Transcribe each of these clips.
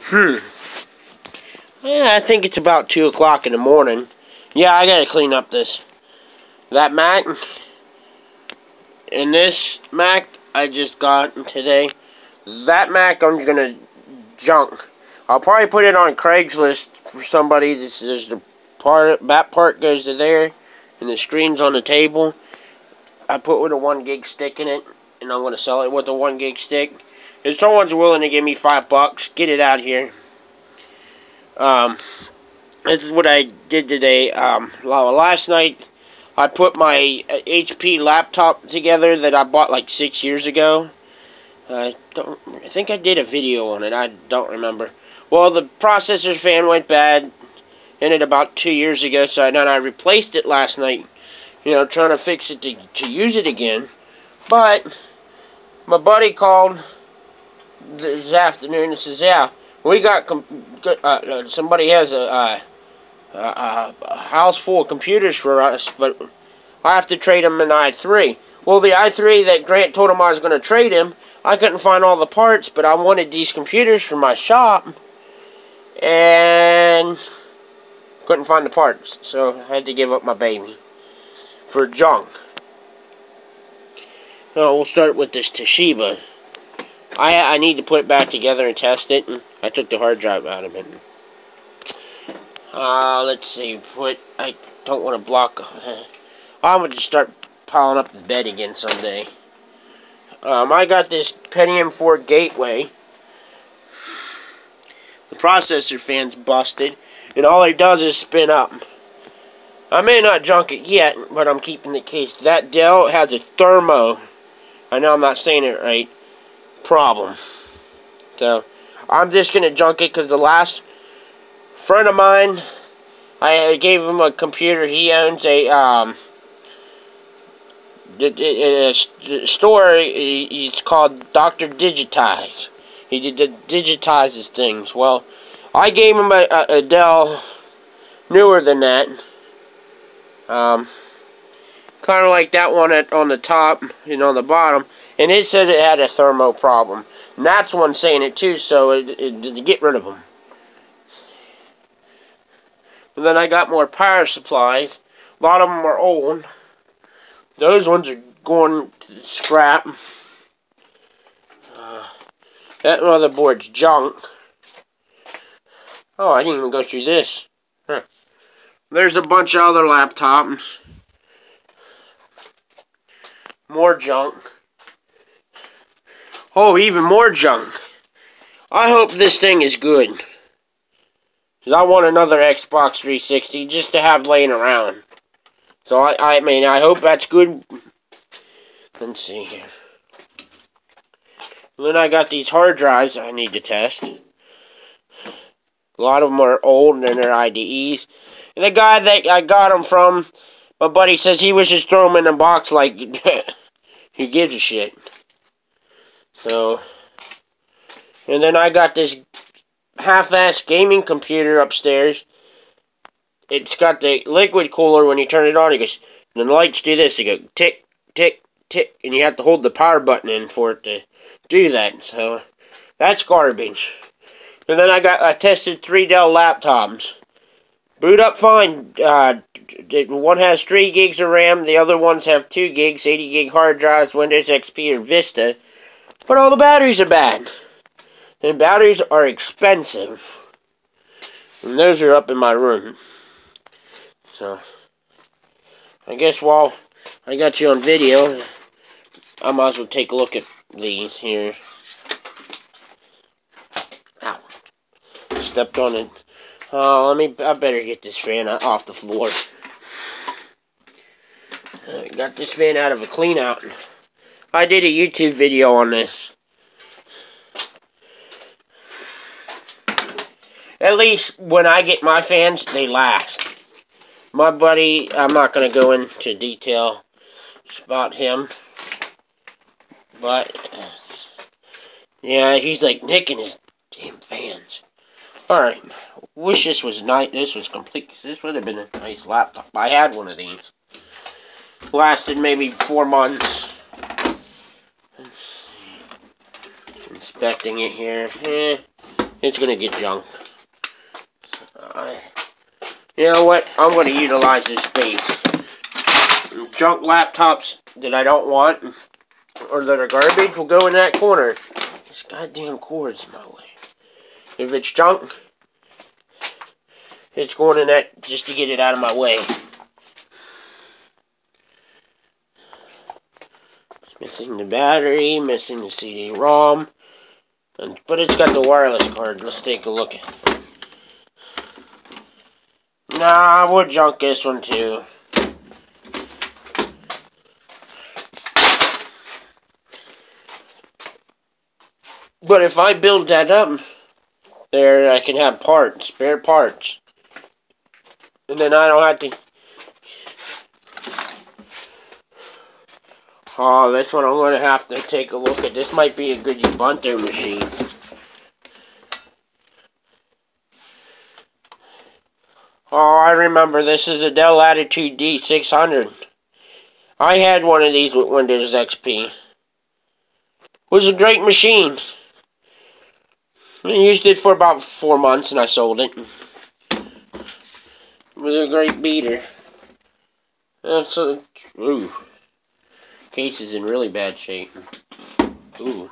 Yeah, I think it's about 2 o'clock in the morning. Yeah, I gotta clean up that Mac. And this Mac I just got today. That Mac I'm gonna junk. I'll probably put it on Craigslist for somebody. This is the part, that part goes to there, and the screen's on the table. I put with a 1 gig stick in it, and I'm gonna sell it with a 1 gig stick. If someone's willing to give me $5, get it out here. This is what I did today. Last night I put my HP laptop together that I bought like 6 years ago. I think I did a video on it. I don't remember. Well, the processor fan went bad in it about 2 years ago, so then I replaced it last night. You know, trying to fix it to use it again. But my buddy called this afternoon and says, "Yeah, we got somebody has a house full of computers for us, but I have to trade him an i3." Well, the i3 that Grant told him I was going to trade him, I couldn't find all the parts, but I wanted these computers for my shop, and couldn't find the parts, so I had to give up my baby for junk. So we'll start with this Toshiba. I need to put it back together and test it, and I took the hard drive out of it. Let's see, I don't want to block. I'm going to just start piling up the bed again someday. I got this Pentium 4 Gateway. The processor fan's busted, and all it does is spin up. I may not junk it yet, but I'm keeping the case. That Dell has a thermo, I know I'm not saying it right, problem. So, I'm just going to junk it because the last friend of mine, I gave him a computer. He owns a store. It's called Dr. Digitize. He digitizes things. Well, I gave him a Dell newer than that. Kind of like that one on the top and on the bottom. And it said it had a thermo problem. And that's one saying it too, so to get rid of them. And then I got more power supplies. A lot of them are old. Those ones are going to scrap. That motherboard's junk. Oh, I didn't even go through this. Huh. There's a bunch of other laptops. More junk. Oh, even more junk. I hope this thing is good. Because I want another Xbox 360 just to have laying around. So, I mean, I hope that's good. Let's see here. And then I got these hard drives I need to test. A lot of them are old and they're IDEs. And the guy that I got them from, my buddy says he was just throwing them in a box like he gives a shit. So, and then I got this half-ass gaming computer upstairs. It's got the liquid cooler. When you turn it on, it goes, and the lights do this. They go tick, tick, tick, and you have to hold the power button in for it to do that. So, that's garbage. And then I tested 3 Dell laptops. Boot up fine. One has 3 gigs of RAM. The other ones have 2 gigs, 80 gig hard drives, Windows XP or Vista. But all the batteries are bad. And batteries are expensive. And those are up in my room. So, I guess while I got you on video, I might as well take a look at these here. Ow. Stepped on it. Oh, I better get this fan off the floor. I got this fan out of a clean out. I did a YouTube video on this. At least when I get my fans, they last. My buddy, I'm not going to go into detail about him. But, yeah, he's like nicking his damn fans. Alright, wish this was nice. This was complete. This would have been a nice laptop. I had one of these. Lasted maybe 4 months. Let's see. Inspecting it here. It's going to get junk. You know what? I'm going to utilize this space. Junk laptops that I don't want or that are garbage will go in that corner. This goddamn cord's in my way. If it's junk, it's going in that just to get it out of my way. It's missing the battery, missing the CD-ROM, but it's got the wireless card. Let's take a look at it. Nah, we'll junk this one too. But if I build that up, there I can have parts, spare parts. And then I don't have to... Oh, this one I'm going to have to take a look at. This might be a good Ubuntu machine. Oh, I remember. This is a Dell Latitude D600. I had one of these with Windows XP. It was a great machine. I used it for about 4 months and I sold it. It was a great beater. That's a... Ooh. Case is in really bad shape. Ooh.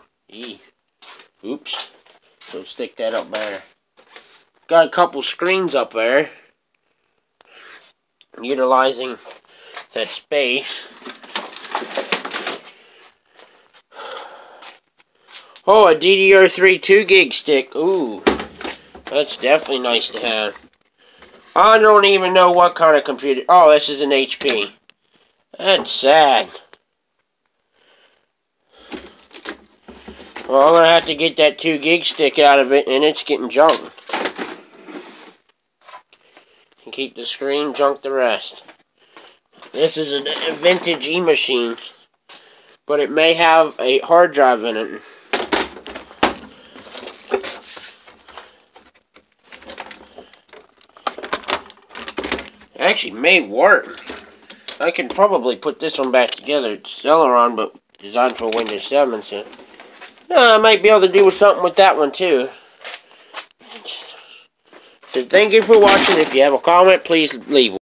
Oops. So stick that up there. Got a couple screens up there. Utilizing that space. Oh, a DDR3 2 gig stick. Ooh. That's definitely nice to have. I don't even know what kind of computer. Oh, this is an HP. That's sad. Well, I'm going to have to get that 2 gig stick out of it, and it's getting junk. And keep the screen, junk the rest. This is a vintage e-machine, but it may have a hard drive in it. It actually may work. I can probably put this one back together. It's Celeron, but designed for Windows 7, so... I might be able to do something with that one, too. So thank you for watching. If you have a comment, please leave one.